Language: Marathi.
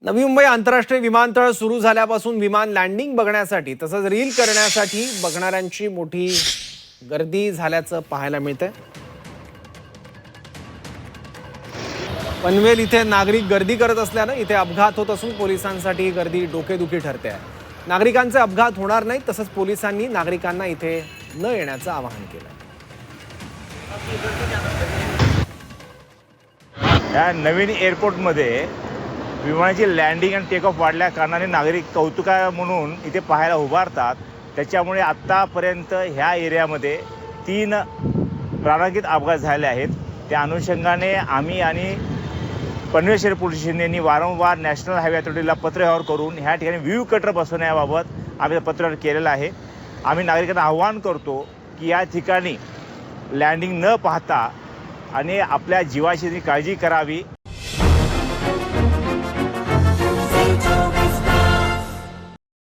नवी मुंबई आंतरराष्ट्रीय विमानतळ सुरू झाल्यापासून विमान लँडिंग बघण्यासाठी तसंच रील करण्यासाठी बघणाऱ्यांची मोठी गर्दी झाल्याचं पाहायला मिळतंय। पनवेल इथे नागरिक गर्दी करत असल्यानं इथे अपघात होत असून पोलिसांसाठी गर्दी डोकेदुखी ठरते आहे। नागरिकांचे अपघात होणार नाहीत तसंच पोलिसांनी नागरिकांना इथे न येण्याचं आवाहन केलं। या नवीन एअरपोर्टमध्ये विमानाची लँडिंग आणि टेक ऑफ वाढल्या कारणाने नागरिक कौतुका म्हणून इथे पाहायला उभारतात। त्याच्यामुळे आत्तापर्यंत ह्या एरियामध्ये 3 प्राणघातक अपघात झाले आहेत। त्या अनुषंगाने आम्ही आणि पनवेल शहर पोलीस स्टेशनने वारंवार नॅशनल हायवे अथॉरिटीला पत्रव्यवहार करून ह्या ठिकाणी व्ह्यू कटर बसवण्याबाबत आम्ही पत्रव्यवहार केलेला आहे। आम्ही नागरिकांना आवाहन करतो की या ठिकाणी लँडिंग न पाहता आणि आपल्या जीवाची काळजी करावी